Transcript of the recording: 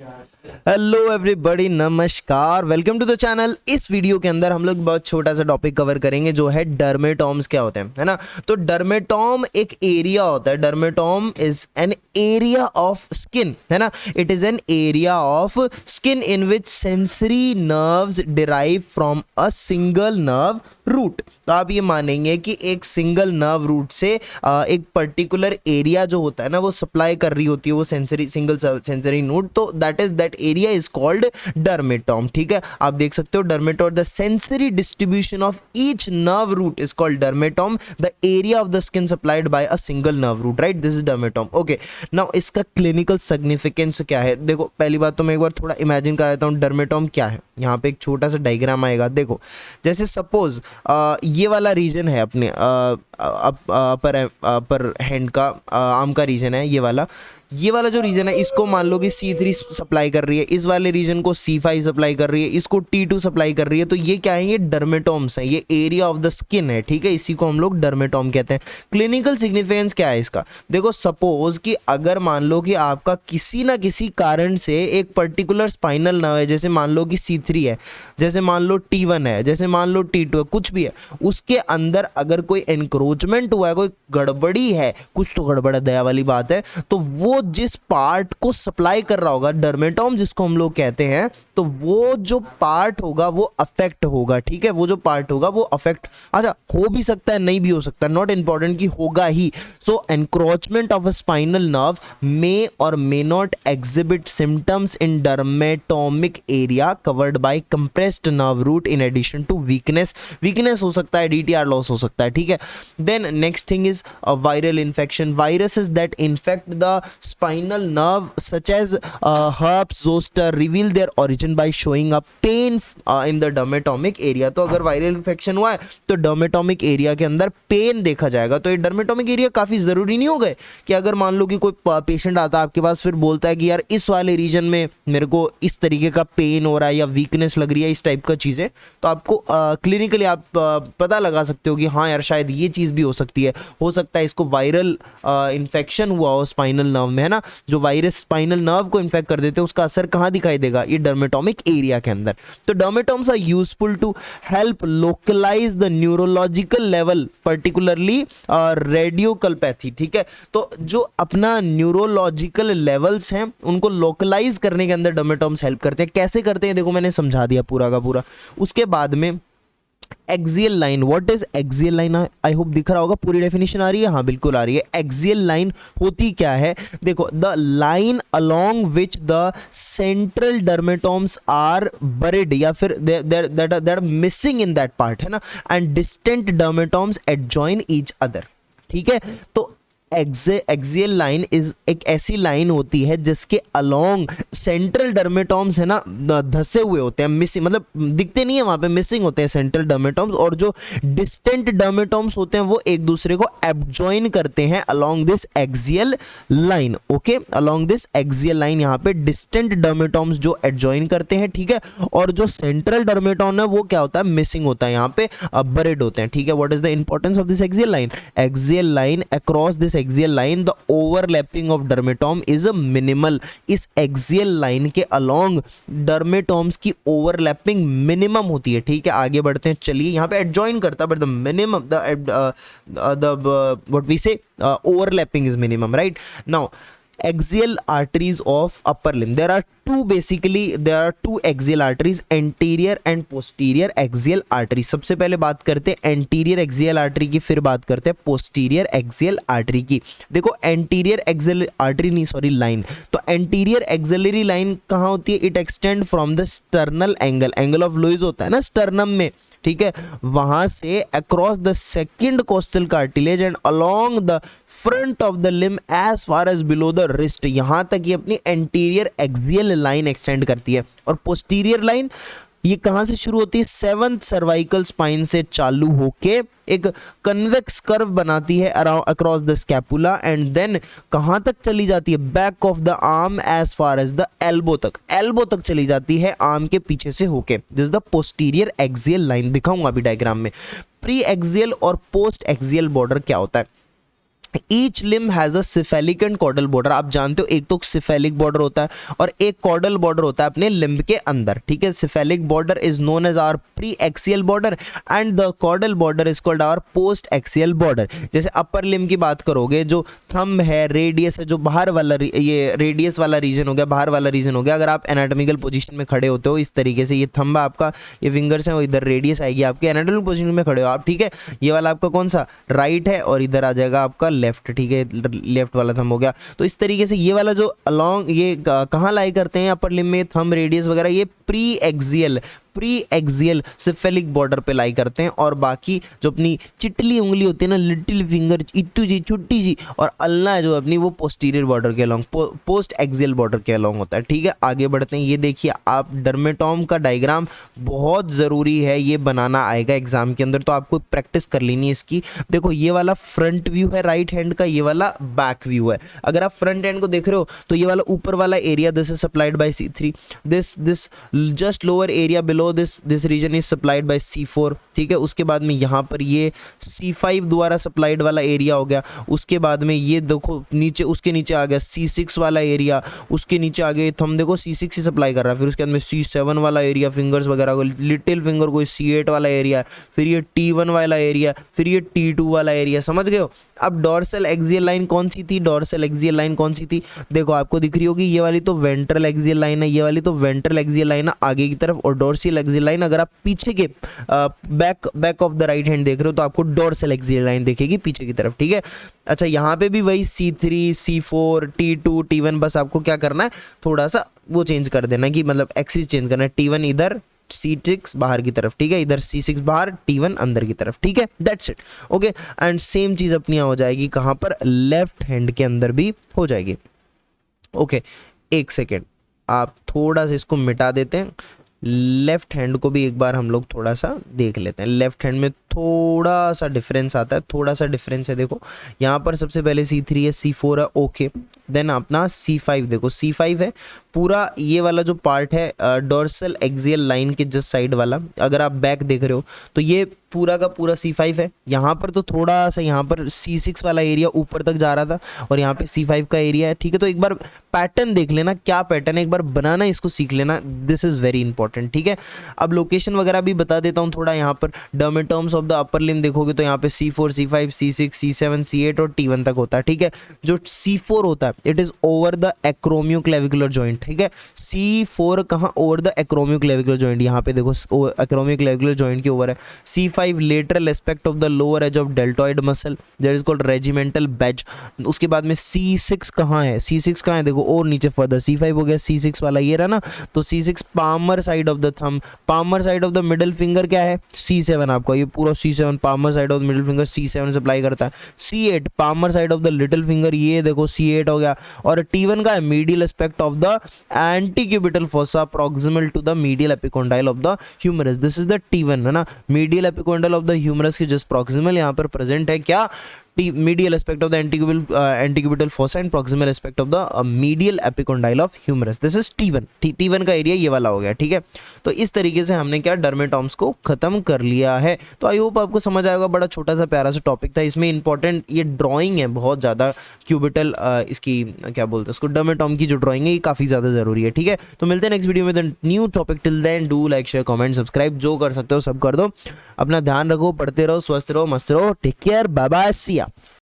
Hello everybody, नमस्कार, welcome to the channel. इस video के अंदर हम लोग बहुत छोटा सा टॉपिक कवर करेंगे जो है डर्मेटोम्स क्या होते हैं, है ना। तो डर्मेटोम एक एरिया होता है। Dermatome is an area of skin, है ना। It is an area of skin in which sensory nerves derive from a single nerve root. तो आप ये मानेंगे कि एक सिंगल नर्व रूट से एक पर्टिकुलर एरिया जो होता है ना वो सप्लाई कर रही होती है वो सिंगल सेंसरी नोड, तो that area is called dermatome. ठीक है, आप देख सकते हो dermatome, the sensory distribution of each nerve root is called dermatome, the area of the skin supplied by a single nerve root, right. This is dermatome. Okay, now इसका clinical significance क्या है। देखो, पहली बात तो मैं एक बार थोड़ा इमेजिन कर देता हूँ डर्मेटोम क्या है। यहाँ पे एक छोटा सा डायग्राम आएगा। देखो, जैसे सपोज ये वाला रीजन है अपने अपर हैंड का आर्म का रीजन है। ये वाला जो रीजन है इसको मान लो कि C3 सप्लाई कर रही है, इस वाले रीजन को C5 सप्लाई कर रही है, इसको T2 सप्लाई कर रही है। तो ये क्या है, ये डर्मेटोम्स है, ये एरिया ऑफ द स्किन है। ठीक है, इसी को हम लोग डर्मेटोम कहते हैं। क्लिनिकल सिग्निफिकेंस क्या है इसका। देखो, सपोज कि अगर मान लो कि आपका किसी ना किसी कारण से एक पर्टिकुलर स्पाइनल नर्व है, जैसे मान लो कि C3 है, जैसे मान लो T1 है, जैसे मान लो T2 है, कुछ भी है, उसके अंदर अगर कोई एनक्रोचमेंट हुआ है, कोई गड़बड़ी है, कुछ तो गड़बड़ है, दया वाली बात है, तो वो जिस पार्ट को सप्लाई कर रहा होगा, डर्मेटोम जिसको हम लोग कहते हैं, तो वो जो पार्ट होगा वो अफेक्ट होगा। ठीक है, वो जो पार्ट होगा वो अफेक्ट, अच्छा, हो भी सकता है, नहीं भी हो सकता, नॉट इंपॉर्टेंट कि होगा ही। So encroachment of a spinal nerve may और may not exhibit symptoms in dermatomic area covered by compressed nerve root in addition to weakness हो सकता है, DTR लॉस हो सकता है। ठीक है, then next thing is viral infection. Viruses that infect the spinal nerve such as herpes zoster reveal their origin by showing a pain in the dermatomic area। तो अगर वायरल इन्फेक्शन हुआ है तो डर्मेटोमिक एरिया के अंदर पेन देखा जाएगा। तो ये डर्मेटोमिक एरिया काफ़ी ज़रूरी नहीं हो गए कि अगर मान लो कि कोई पेशेंट आता है आपके पास, फिर बोलता है कि यार इस वाले रीजन में मेरे को इस तरीके का पेन हो रहा है या वीकनेस लग रही है, इस टाइप का चीज़ें, तो आपको क्लिनिकली आप पता लगा सकते हो कि हाँ यार शायद ये चीज़ भी हो सकती है। हो सकता है इसको वायरल इन्फेक्शन हुआ हो स्पाइनल नर्व में, है ना। जो वायरस स्पाइनल नर्व को इन्फेक्ट कर देते हैं उसका असर कहाँ दिखाई देगा, ये डर्मेटोमिक एरिया के अंदर। तो dermatomes are useful to help localize the neurological level, particularly radiculopathy. ठीक है, तो जो अपना न्यूरोलॉजिकल लेवल्स हैं उनको लोकलाइज करने के अंदर डर्मेटोम्स हेल्प करते हैं। कैसे करते हैं देखो, मैंने समझा दिया पूरा का पूरा। उसके बाद में axial line, what is axial line, I hope दिख रहा होगा, पूरी डेफिनेशन आ रही है, हाँ बिल्कुल आ रही है। एक्सियल लाइन होती क्या है, देखो, the line along which the central dermatomes are buried, या फिर that missing in that part, है ना, and distant dermatomes adjoin each other. ठीक है, तो एक्सियल लाइन इज एक ऐसी लाइन होती है जिसके अलोंग सेंट्रल डर्मेटोम्स है ना धसे हुए होते हैं, मिसिंग मतलब दिखते नहीं है वहां पे, मिसिंग होते हैं सेंट्रल डर्मेटोम्स, और जो डिस्टेंट डर्मेटोम्स होते हैं वो एक दूसरे को एब्जॉइन करते हैं along this axial line. Okay, along this axial line यहाँ पे डिस्टेंट डर्मेटोम्स जो एडजॉइन करते हैं, ठीक है, और जो सेंट्रल डर्मेटोम है वो क्या होता है, मिसिंग होता है, यहाँ पे बरिड होते हैं। ठीक है, what is the importance of this axial line, axial line across this axial line the overlapping of dermatome is minimal. इस एक्सियल लाइन के अलोंग डर्मेटोम्स की ओवरलैपिंग मिनिमम होती है। ठीक है, आगे बढ़ते हैं, चलिए, यहाँ पे एडजॉइन करता है but the minimum the what we say overlapping is minimum, right? Now axial arteries of upper limb, there are two axial arteries, anterior and posterior axial artery। सबसे पहले बात करते हैं anterior axial artery की, फिर बात करते हैं posterior axial artery की। देखो, anterior axial artery नहीं, सॉरी, लाइन, तो anterior axillary line कहाँ होती है, it extend from the sternal angle of Lewis होता है ना sternum में, ठीक है, वहां से across the second costal cartilage and along the front of the limb as far as below the wrist, यहां तक ये अपनी एंटीरियर एक्सियल लाइन एक्सटेंड करती है। और पोस्टीरियर लाइन ये कहां से शुरू होती है, सेवंथ सर्वाइकल स्पाइन से चालू होके एक कन्वेक्स कर्व बनाती है across the scapula, and then कहां तक चली जाती है, back of the arm as far as the elbow तक चली जाती है आर्म के पीछे से होके। This is the posterior axial line, दिखाऊंगा अभी डायग्राम में। प्री एक्सियल और पोस्ट एक्सियल बॉर्डर क्या होता है। Each limb has a cephalic and caudal border. आप जानते हो एक तो सिफेलिक बॉर्डर होता है और एक कॉर्डल बॉर्डर होता है अपने लिम्ब के अंदर, ठीक है। Cephalic border is known as our pre axial border and the caudal border is called our post axial border. जैसे अपर लिम्ब की बात करोगे, जो थंब है, रेडियस है, जो बाहर वाला ये रेडियस वाला रीजन हो गया, बाहर वाला रीजन हो गया। अगर आप एनाटॉमिकल पोजीशन में खड़े होते हो इस तरीके से, ये थंब आपका, ये फिंगर्स हैं, और इधर रेडियस आएगी आपके, एनाटॉमिकल पोजीशन में खड़े हो आप, ठीक है। ये वाला आपका कौन सा, राइट है, और इधर आ जाएगा आपका लेफ्ट, ठीक है, लेफ्ट वाला थंब हो गया। तो इस तरीके से ये वाला जो अलोंग, ये कहाँ लाई करते हैं अपर लिम्ब में, थंब, रेडियस वगैरह, ये प्री एक्सियल सिफेलिक बॉर्डर पे लाई करते हैं। और बाकी जो अपनी चिटली उंगली होती है ना, लिटिल फिंगर, इट्टू जी, छुट्टी जी, और अल्ला है जो अपनी, वो पोस्टीरियर बॉर्डर के अलोंग, पोस्ट एक्सियल बॉर्डर के अलोंग होता है, ठीक है। आगे बढ़ते हैं। ये देखिए आप, डर्मेटोम का डायग्राम बहुत ज़रूरी है, ये बनाना आएगा एग्जाम के अंदर, तो आपको प्रैक्टिस कर लेनी है इसकी। देखो ये वाला फ्रंट व्यू है राइट हैंड का, ये वाला बैक व्यू है। अगर आप फ्रंट हैंड को देख रहे हो तो ये वाला ऊपर वाला area, this is supplied by C3, this just lower area below this region is supplied by C4, ठीक है। उसके बाद में यहाँ पर ये C5 द्वारा सप्लाइड वाला एरिया हो गया। उसके बाद में ये देखो नीचे, उसके नीचे आ गया C6 वाला एरिया, उसके नीचे आ गए थंब, देखो C6 ही सप्लाई कर रहा है। फिर उसके बाद में C7 वाला एरिया, फिंगर्स वगैरह को, लिटिल फिंगर को C8 वाला एरिया, फिर ये T1 वाला एरिया, फिर ये T2 वाला एरिया, समझ गए हो। अब डॉर्सल एक्सियल लाइन कौन सी थी, डॉर्सल एक्सियल लाइन कौन सी थी, देखो आपको दिख रही होगी, ये वाली तो वेंट्रल एक्सियल लाइन है, ये वाली तो वेंट्रल एक्सियल लाइन है आगे की तरफ, और डॉर्सल एक्सियल लाइन अगर आप पीछे के back of the right hand देख रहे हो तो आपको डॉर्सल एक्सियल लाइन दिखेगी पीछे की तरफ, ठीक है। अच्छा यहाँ पे भी वही C3, C4, T2, T1, बस आपको क्या करना है, थोड़ा सा वो चेंज कर देना कि मतलब एक्सिस चेंज करना है, T1 इधर, C6 बाहर की तरफ, ठीक है, इधर C6 बाहर, T1 अंदर की तरफ, ठीक है, that's it, okay. And same चीज अपनी हो जाएगी कहाँ पर, लेफ्ट हैंड के अंदर भी हो जाएगी, ओके। एक सेकेंड, आप थोड़ा सा इसको मिटा देते हैं, लेफ्ट हैंड को भी एक बार हम लोग थोड़ा सा देख लेते हैं। लेफ्ट हैंड में थोड़ा सा डिफरेंस आता है, थोड़ा सा डिफरेंस है। देखो यहाँ पर सबसे पहले C3 है, C4 है, ओके। देन अपना C5, देखो C5 है, पूरा ये वाला जो पार्ट है डॉर्सल एक्सियल लाइन के जस्ट साइड वाला, अगर आप बैक देख रहे हो तो ये पूरा का पूरा C5 है। यहाँ पर तो थोड़ा सा, यहाँ पर C6 वाला एरिया ऊपर तक जा रहा था और यहाँ पे C5 का एरिया है, ठीक है। तो एक बार पैटर्न देख लेना, क्या पैटर्न है, एक बार बनाना इसको सीख लेना, दिस इज वेरी इंपॉर्टेंट, ठीक है। अब लोकेशन वगैरह भी बता देता हूँ थोड़ा। यहाँ पर डर्मेटोम्स ऑफ द अपर लिम्ब देखोगे तो यहाँ पे C4, C5, C6, C7, C8 और T1 तक होता है, ठीक है। जो C4 होता है it is over the acromioclavicular joint, ठीक है। C4 कहाँ, ओवर द एक्रोमियोक्लेविकुलर जॉइंट, यहाँ पे देखो एक्रोमियोक्लेविकुलर जॉइंट के ओवर है। C5 lateral aspect of the lower edge of deltoid muscle, that is called regimental badge. उसके बाद में C6 कहाँ है, C6 कहाँ है, देखो और नीचे फर्दर, C5 हो गया, C6 वाला ये रहा ना, तो C6 palmar side of the thumb, palmar side of the middle finger क्या है, C7 आपका, ये पूरा C7 palmar side of the middle finger C7 supply करता है। C8 palmar side of the little finger, ये देखो C8 हो गया। और T1 का है medial aspect of the antecubital fossa proximal to the medial epicondyle of the humerus, this is the T1 है ना, medial epicondyle of the humerus के जस्ट प्रॉक्सिमल यहाँ पर प्रेजेंट है क्या, medial aspect of the antecubital fossa and proximal aspect of the medial epicondyle of humerus, this is T1। T1 का area ये वाला हो गया, ठीक है। तो इस तरीके से हमने क्या डर्मेटोम्स को खत्म कर लिया है। तो आई होप आपको समझ आएगा, बड़ा छोटा सा प्यारा सा टॉपिक था। इसमें इंपॉर्टेंट ये ड्राइंग है बहुत ज़्यादा, क्यूबिटल इसकी क्या बोलते हैं उसको, डर्मेटोम की जो ड्राइंग है ये काफ़ी ज़्यादा ज़रूरी है, ठीक है। तो मिलते हैं नेक्स्ट वीडियो में the new topic, till then do like share comment subscribe, जो कर सकते हो सब कर दो। अपना ध्यान रखो, पढ़ते रहो, स्वस्थ रहो, मस्त रहो, टेक केयर, बाय बाय, सी या।